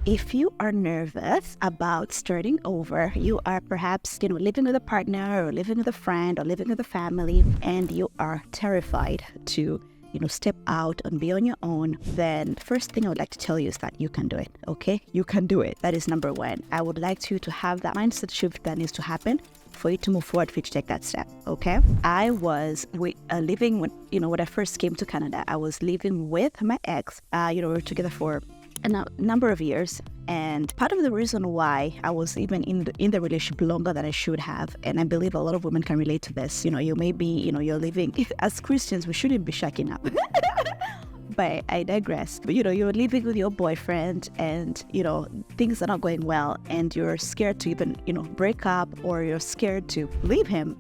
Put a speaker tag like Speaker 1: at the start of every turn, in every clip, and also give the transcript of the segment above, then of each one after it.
Speaker 1: If you are nervous about starting over, you are perhaps, living with a partner or living with a friend or living with a family, and you are terrified to step out and be on your own, then first thing I would like to tell you is that you can do it, okay? You can do it. That is number one. I would like you to have that mindset shift that needs to happen for you to move forward, for you to take that step, okay? I was living when I first came to Canada, I was living with my ex. We were together for a number of years, and part of the reason why I was even in the relationship longer than I should have, and I believe a lot of women can relate to this. You may be, you're living, as Christians, we shouldn't be shacking up. But I digress. But you're living with your boyfriend, and things are not going well, and you're scared to even break up, or you're scared to leave him.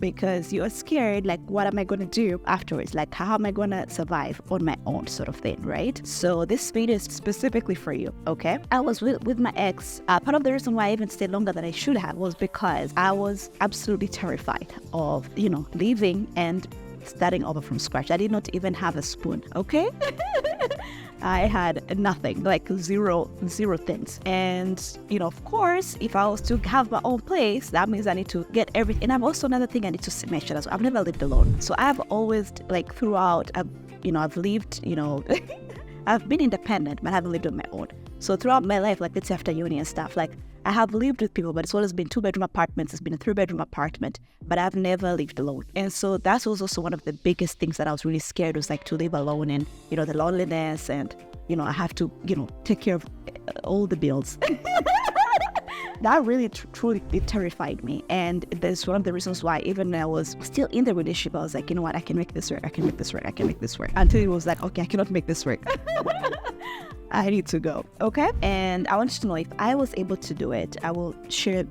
Speaker 1: Because you're scared, like, what am I going to do afterwards? Like, how am I going to survive on my own, sort of thing, right? So this video is specifically for you, okay? I was with my ex. Part of the reason why I even stayed longer than I should have was because I was absolutely terrified of, leaving and starting over from scratch. I did not even have a spoon, okay? I had nothing, like zero things. And, of course, if I was to have my own place, that means I need to get everything. And I'm also another thing I need to mention as well. I've never lived alone. So I've always, throughout, I've lived, I've been independent, but I haven't lived on my own. So throughout my life, let's say after uni and stuff, I have lived with people, but it's always been 2-bedroom apartments. It's been a 3-bedroom apartment, but I've never lived alone. And so that was also one of the biggest things that I was really scared was to live alone, and, the loneliness, and, I have to, take care of all the bills. That really truly terrified me. And that's one of the reasons why, even when I was still in the relationship, I was like, you know what, I can make this work. I can make this work. I can make this work. Until it was like, okay, I cannot make this work. I need to go, okay? And I want you to know, if I was able to do it, I will share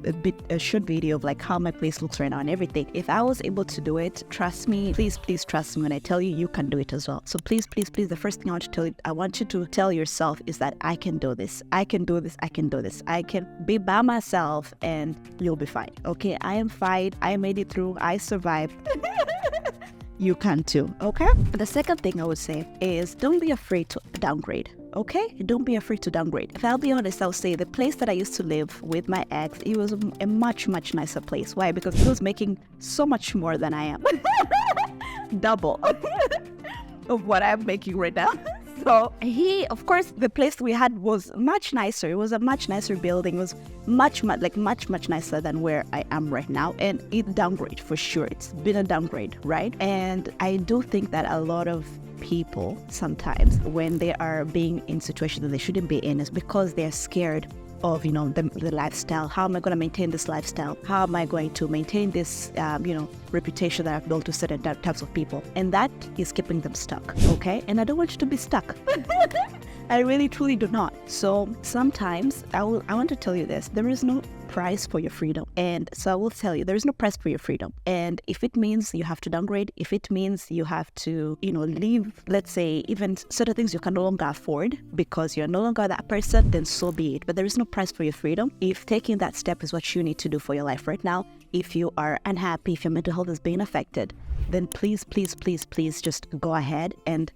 Speaker 1: a short video of how my place looks right now and everything. If I was able to do it, trust me, please trust me when I tell you, you can do it as well. So please, the first thing I want you to tell yourself is that I can do this. I can do this. I can do this. I can be by myself and you'll be fine, okay? I am fine. I made it through. I survived. You can too, okay? The second thing I would say is don't be afraid to downgrade. Okay? Don't be afraid to downgrade. If I'll be honest, I'll say the place that I used to live with my ex, it was a much, much nicer place. Why? Because he was making so much more than I am. Double of what I'm making right now. So of course, the place we had was much nicer. It was a much nicer building. It was much nicer than where I am right now. And it downgrade for sure. It's been a downgrade, right? And I do think that a lot of people sometimes, when they are being in situations that they shouldn't be in, is because they're scared of the lifestyle. How am I going to maintain this lifestyle? How am I going to maintain this reputation that I've built to certain types of people? And that is keeping them stuck, okay? And I don't want you to be stuck. I really truly do not. So sometimes I want to tell you this: there is no price for your freedom. And so I will tell you, there is no price for your freedom. And if it means you have to downgrade, if it means you have to leave, let's say, even certain things you can no longer afford because you're no longer that person, then so be it. But there is no price for your freedom. If taking that step is what you need to do for your life right now, if you are unhappy, if your mental health is being affected, then please just go ahead and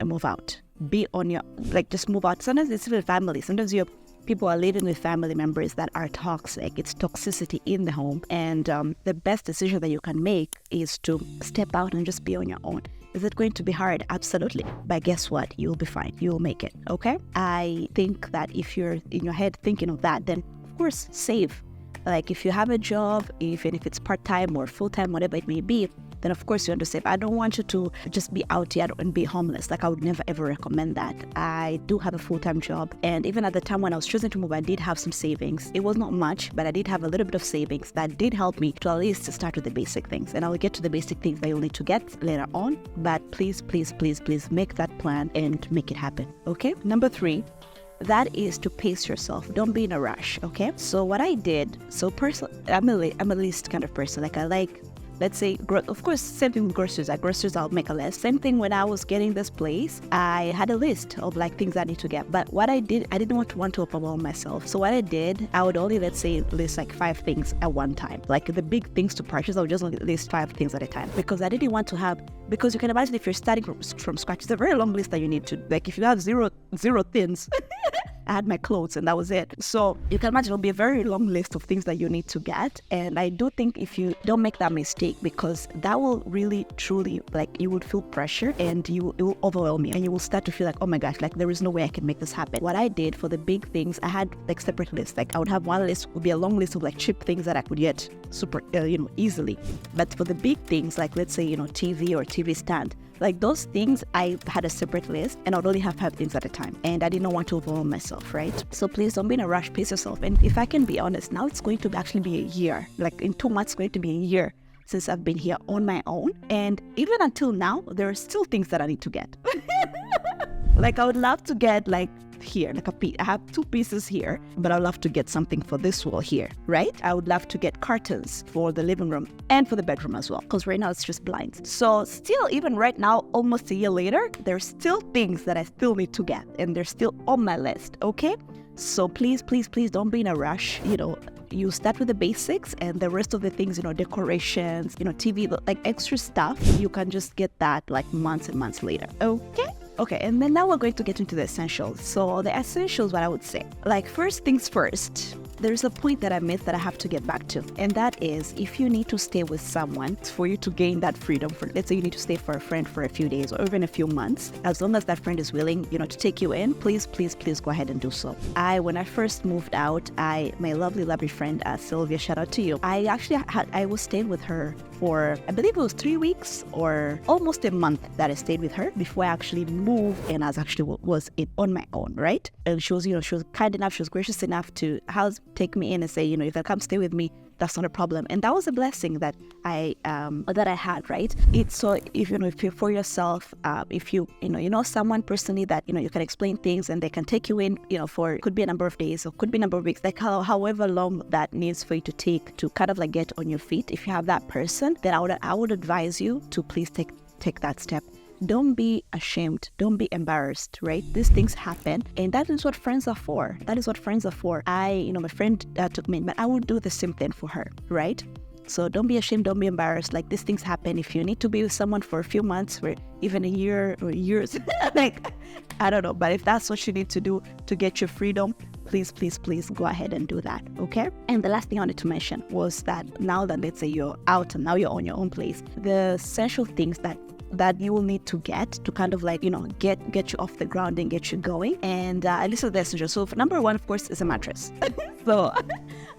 Speaker 1: move out. Be on your, just move out. Sometimes it's even family. Sometimes people are living with family members that are toxic. It's toxicity in the home. And the best decision that you can make is to step out and just be on your own. Is it going to be hard? Absolutely. But guess what? You'll be fine. You'll make it. Okay? I think that if you're in your head thinking of that, then of course, save. If you have a job, even if it's part-time or full-time, whatever it may be, then of course you want to save. I don't want you to just be out here and be homeless. I would never ever recommend that. I do have a full-time job, and even at the time when I was choosing to move, I did have some savings. It was not much, but I did have a little bit of savings that did help me to at least start with the basic things. And I will get to the basic things that you'll need to get later on. But please make that plan and make it happen. Okay? Number 3. That is to pace yourself. Don't be in a rush, okay? So what I did, I'm a list kind of person. I like, let's say, of course, same thing with groceries. At groceries, I'll make a list. Same thing when I was getting this place, I had a list of things I need to get. But what I did, I didn't want to overwhelm myself. So what I did, I would only, let's say, list 5 things at one time. The big things to purchase, I would just list 5 things at a time. Because I didn't want to have, because you can imagine if you're starting from scratch, it's a very long list that you need to, if you have zero things, I had my clothes and that was it. So you can imagine it'll be a very long list of things that you need to get. And I do think if you don't make that mistake, because that will really truly, like, you would feel pressure and it will overwhelm you, and you will start to feel like, oh my gosh, like there is no way I can make this happen. What I did for the big things, I had like separate lists. Like I would have one list, would be a long list of like cheap things that I could get super easily. But for the big things, like let's say TV or TV stand, like those things, I had a separate list and I would only have 5 things at a time. And I did not want to overwhelm myself, right? So please don't be in a rush, pace yourself. And if I can be honest, now it's going to actually be a year. Like in 2 months, it's going to be a year since I've been here on my own. And even until now, there are still things that I need to get. Like I would love to get like here, like a piece. I have 2 pieces here, but I would love to get something for this wall here, right? I would love to get curtains for the living room and for the bedroom as well, because right now it's just blinds. So still, even right now, almost a year later, there's still things that I still need to get, and they're still on my list, okay? So please, please, please don't be in a rush. You start with the basics, and the rest of the things, decorations, TV, like extra stuff, you can just get that like months and months later, okay? Okay, and then now we're going to get into the essentials. So the essentials, what I would say, like first things first, there's a point that I missed that I have to get back to. And that is, if you need to stay with someone for you to gain that freedom, for let's say you need to stay for a friend for a few days or even a few months, as long as that friend is willing, to take you in, please, please, please go ahead and do so. When I first moved out, my lovely friend, Sylvia, shout out to you. I was staying with her for, I believe it was 3 weeks or almost a month that I stayed with her before I actually moved, and I was on my own, right? And she was kind enough, she was gracious enough to take me in and say, you can come stay with me. That's not a problem. And that was a blessing that I had, right? It's so if you're for yourself, if you know someone personally that you can explain things and they can take you in, for could be a number of days or could be a number of weeks, like however long that needs for you to take to kind of like get on your feet. If you have that person, then I would advise you to please take that step. Don't be ashamed. Don't be embarrassed, right? These things happen, and that is what friends are for. That is what friends are for. My friend took me in, but I will do the same thing for her, right? So don't be ashamed. Don't be embarrassed. Like these things happen. If you need to be with someone for a few months or even a year or years, like, I don't know. But if that's what you need to do to get your freedom, please, please, please go ahead and do that, okay? And the last thing I wanted to mention was that now that let's say you're out and now you're on your own place, the essential things that you will need to get to kind of like, get you off the ground and get you going. And I listed the essentials. So number 1, of course, is a mattress. So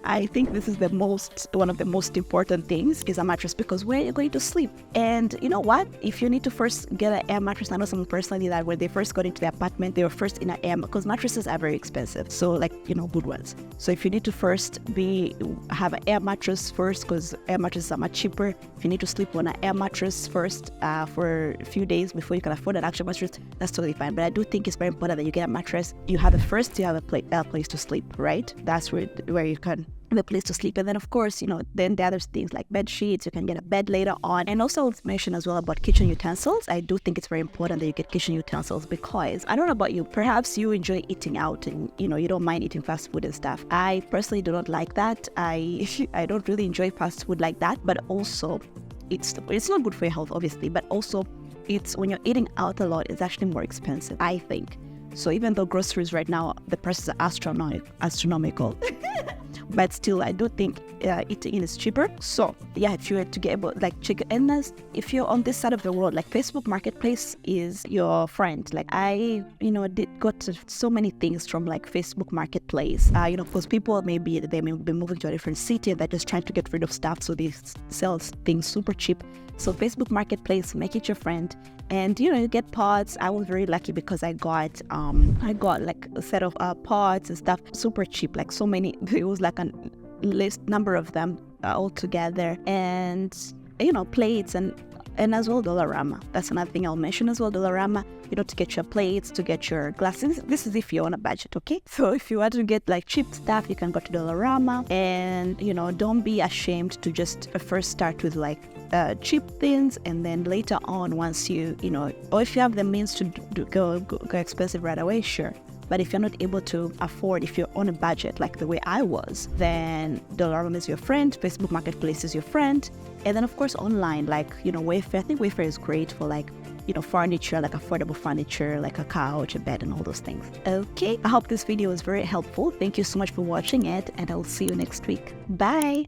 Speaker 1: I think this is one of the most important things is a mattress, because where you're going to sleep. And you know what? If you need to first get an air mattress, I know someone personally that when they first got into the apartment, they were first in an air, because mattresses are very expensive. So like, good ones. So if you need to first have an air mattress first, because air mattresses are much cheaper. If you need to sleep on an air mattress first for a few days before you can afford an actual mattress, that's totally fine. But I do think it's very important that you get a mattress. You have a place to sleep, right? That's where you can have a place to sleep. And then of course, then the other things like bed sheets, you can get a bed later on. And also I'll mention as well about kitchen utensils. I do think it's very important that you get kitchen utensils, because I don't know about you, perhaps you enjoy eating out and you don't mind eating fast food and stuff. I personally do not like that. I don't really enjoy fast food like that, but also it's not good for your health, obviously, but also it's when you're eating out a lot, it's actually more expensive, I think. So even though groceries right now, the prices are astronomical, but still, I do think eating in is cheaper. So yeah, if you were to get able like check, and if you're on this side of the world, like Facebook Marketplace is your friend. Like I, got so many things from like Facebook Marketplace. Because people they may be moving to a different city and they're just trying to get rid of stuff, so they sell things super cheap. So Facebook Marketplace, make it your friend. And you get pots. I was very lucky because I got like a set of pots and stuff super cheap, like so many. It was like a list number of them all together, and plates and as well Dollarama. That's another thing I'll mention as well, Dollarama, to get your plates, to get your glasses. This is if you're on a budget, okay? So if you want to get like cheap stuff, you can go to Dollarama. And don't be ashamed to just first start with like cheap things, and then later on, once you or if you have the means to go expensive right away, sure. But if you're not able to afford, if you're on a budget like the way I was, then Dollarama is your friend, Facebook Marketplace is your friend. And then of course online, like Wayfair. I think Wayfair is great for like furniture, like affordable furniture, like a couch, a bed, and all those things. Okay, I hope this video was very helpful. Thank you so much for watching it, and I'll see you next week. Bye.